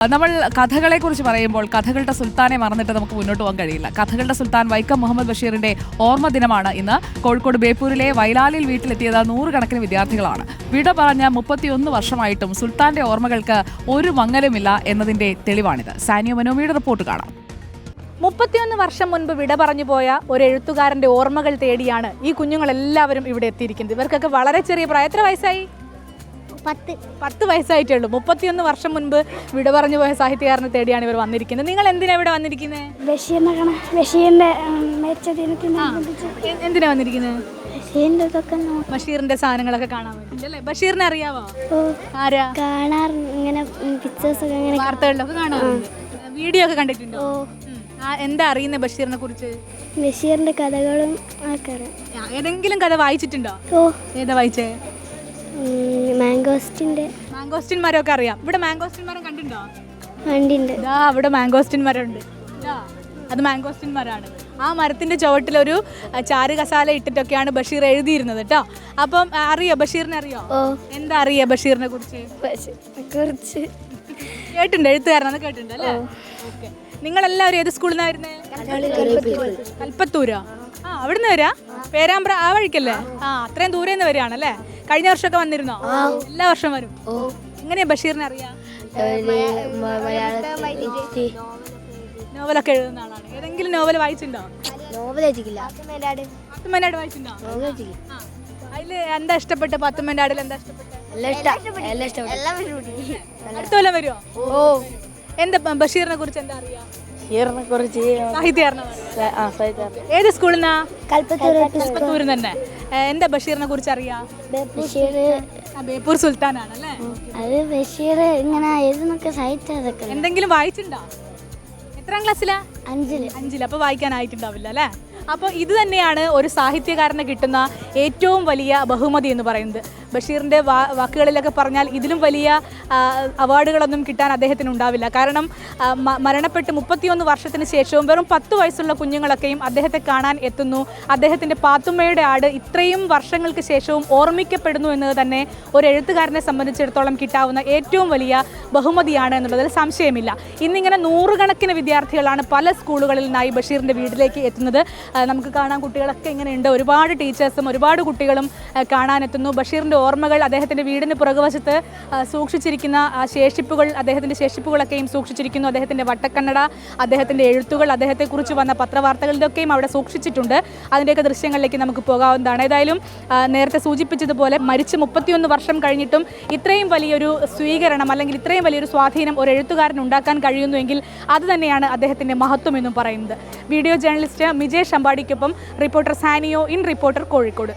നമ്മൾ കഥകളെക്കുറിച്ച് പറയുമ്പോൾ കഥകളുടെ സുൽത്താനെ മറന്നിട്ട് നമുക്ക് മുന്നോട്ട് പോകാൻ കഴിയില്ല. കഥകളുടെ സുൽത്താൻ വൈക്കം മുഹമ്മദ് ബഷീറിന്റെ ഓർമ്മ ദിനമാണ് ഇന്ന്. കോഴിക്കോട് ബേപ്പൂരിലെ വൈലാലിൽ വീട്ടിലെത്തിയത് നൂറുകണക്കിന് വിദ്യാർത്ഥികളാണ്. വിട പറഞ്ഞ 31 വർഷമായിട്ടും സുൽത്താന്റെ ഓർമ്മകൾക്ക് ഒരു മങ്ങലുമില്ല എന്നതിന്റെ തെളിവാണിത്. സാനിയോ മനോമിയുടെ റിപ്പോർട്ട് കാണാം. 31 വർഷം മുൻപ് വിട പറഞ്ഞു പോയ ഒരു എഴുത്തുകാരന്റെ ഓർമ്മകൾ തേടിയാണ് ഈ കുഞ്ഞുങ്ങളെല്ലാവരും ഇവിടെ എത്തിയിരിക്കുന്നത്. ഇവർക്കൊക്കെ വളരെ ചെറിയ പ്രായം. എത്ര വയസ്സായി? 10 വയസ്സായിട്ടേ ഉള്ളൂ. 31 വർഷം മുൻപ് വിട പറഞ്ഞു പോയ സാഹിത്യകാരനെ തേടിയാണ് ഇവർ വന്നിരിക്കുന്നത്. നിങ്ങൾ എന്തിനാ ഇവിടെ വന്നിരിക്കുന്നത്? എന്തിനാ വന്നിരിക്കുന്നത്? ബഷീറിന്റെ സാധനങ്ങളൊക്കെ കാണാൻ വേണ്ടിട്ടല്ലേ? ബഷീറിനെ അറിയാവോ? ആരാ? വാർത്തകളിലൊക്കെ കാണാറുണ്ട്. വീഡിയോ ഒക്കെ കണ്ടിട്ടുണ്ടോ? എന്താ അറിയുന്നത് ബഷീറിനെ കുറിച്ച്? ബഷീറിന്റെ കഥകളും ഏതെങ്കിലും കഥ വായിച്ചിട്ടുണ്ടോ? ഏതാ വായിച്ചേ? മാംഗോസ്റ്റിൻ മരമൊക്കെ അറിയാം. ഇവിടെ മാംഗോസ്റ്റിൻ മരം കണ്ടിട്ടുണ്ടോ? ഇതാ അവിടെ മാംഗോസ്റ്റിൻ മരം ഉണ്ട്. അത് മാംഗോസ്റ്റിൻ മരമാണ്. ആ മരത്തിന്റെ ചുവട്ടിലൊരു ചാരു കസാല ഇട്ടിട്ടൊക്കെയാണ് ബഷീർ എഴുതിയിരുന്നത് കേട്ടോ. അപ്പം അറിയോ ബഷീറിനെ? അറിയോ? എന്താ അറിയാ ബഷീറിനെ കുറിച്ച്? കേട്ടിട്ടുണ്ട്, എഴുത്തുകാരനാന്ന് കേട്ടിട്ടുണ്ട് അല്ലേ? ഓക്കെ. നിങ്ങളെല്ലാവരും ഏത് സ്കൂളിൽ നിന്നാ വരുന്നേ? കൽപ്പത്തൂരോ? അവിടുന്ന് വരാ? പേരാമ്പ്ര ആ വഴിക്കല്ലേ? അത്രയും ദൂരെ നിന്ന് വരികയാണല്ലേ? കഴിഞ്ഞ വർഷമൊക്കെ വന്നിരുന്നോ? എല്ലാ വർഷം വരും. എങ്ങനെയാ ബഷീറിനെ അറിയാം? നോവലൊക്കെ എഴുതുന്ന ആളാണ്. ഏതെങ്കിലും നോവൽ വായിച്ചിട്ടുണ്ടോ? പാത്തുമ്മേനാട് വായിച്ചിട്ടുണ്ടോ? അതില് എന്താ ഇഷ്ടപ്പെട്ട? പാത്തുമ്മേനാടിൽ എന്താ ഇഷ്ടപ്പെട്ട? അടുത്ത കൊല്ലം വരുമോ? എന്താ ബഷീറിനെ കുറിച്ച് എന്താ അറിയാം? ഏത് സ്കൂളിൽ നിന്നാ? കൽപ്പത്തൂരിൽ തന്നെ. എന്താ ബഷീറിനെ കുറിച്ച് അറിയാം? ബേപ്പൂർ സുൽത്താനാണല്ലേ? എന്തെങ്കിലും വായിച്ചിട്ടുണ്ടോ? എത്രാം ക്ലാസ്സിലാ? 5. അപ്പൊ വായിക്കാനായിട്ടുണ്ടാവില്ല അല്ലേ? അപ്പോൾ ഇത് തന്നെയാണ് ഒരു സാഹിത്യകാരന് കിട്ടുന്ന ഏറ്റവും വലിയ ബഹുമതി എന്ന് പറയുന്നത്. ബഷീറിൻ്റെ വാക്കുകളിലൊക്കെ പറഞ്ഞാൽ ഇതിലും വലിയ അവാർഡുകളൊന്നും കിട്ടാൻ അദ്ദേഹത്തിന് ഉണ്ടാവില്ല. കാരണം മരണപ്പെട്ട് 31 വർഷത്തിന് ശേഷവും വെറും 10 വയസ്സുള്ള കുഞ്ഞുങ്ങളൊക്കെയും അദ്ദേഹത്തെ കാണാൻ എത്തുന്നു. അദ്ദേഹത്തിൻ്റെ പാത്തുമ്മയുടെ ആട് ഇത്രയും വർഷങ്ങൾക്ക് ശേഷവും ഓർമ്മിക്കപ്പെടുന്നു എന്നത് തന്നെ ഒരു എഴുത്തുകാരനെ സംബന്ധിച്ചിടത്തോളം കിട്ടാവുന്ന ഏറ്റവും വലിയ ബഹുമതിയാണ് എന്നുള്ളതിൽ സംശയമില്ല. ഇന്നിങ്ങനെ നൂറുകണക്കിന് വിദ്യാർത്ഥികളാണ് പല സ്കൂളുകളിൽ നിന്നായി ബഷീറിൻ്റെ വീട്ടിലേക്ക് എത്തുന്നത്. നമുക്ക് കാണാൻ കുട്ടികളൊക്കെ ഇങ്ങനെയുണ്ട്. ഒരുപാട് ടീച്ചേഴ്സും ഒരുപാട് കുട്ടികളും കാണാനെത്തുന്നു. ബഷീറിൻ്റെ ഓർമ്മകൾ അദ്ദേഹത്തിൻ്റെ വീടിന് പുറകുവശത്ത് സൂക്ഷിച്ചിരിക്കുന്ന ശേഷിപ്പുകൾ, അദ്ദേഹത്തിൻ്റെ ശേഷിപ്പുകളൊക്കെയും സൂക്ഷിച്ചിരിക്കുന്നു. അദ്ദേഹത്തിൻ്റെ വട്ടക്കണ്ണട, അദ്ദേഹത്തിൻ്റെ എഴുത്തുകൾ, അദ്ദേഹത്തെക്കുറിച്ച് വന്ന പത്രവാർത്തകൾ, ഇതൊക്കെയും അവിടെ സൂക്ഷിച്ചിട്ടുണ്ട്. അതിൻ്റെയൊക്കെ ദൃശ്യങ്ങളിലേക്ക് നമുക്ക് പോകാവുന്നതാണ്. ഏതായാലും നേരത്തെ സൂചിപ്പിച്ചതുപോലെ മരിച്ച് 31 വർഷം കഴിഞ്ഞിട്ടും ഇത്രയും വലിയൊരു സ്വീകരണം അല്ലെങ്കിൽ ഇത്രയും വലിയൊരു സ്വാധീനം ഒരു എഴുത്തുകാരൻ ഉണ്ടാക്കാൻ കഴിയുന്നുവെങ്കിൽ അത് തന്നെയാണ് അദ്ദേഹത്തിൻ്റെ മഹത്വം എന്നും പറയുന്നത്. വീഡിയോ ജേർണലിസ്റ്റ് മിജേഷ് അമ്പാടിക്കൊപ്പം reporter Saniyo in reporter Kozhikode.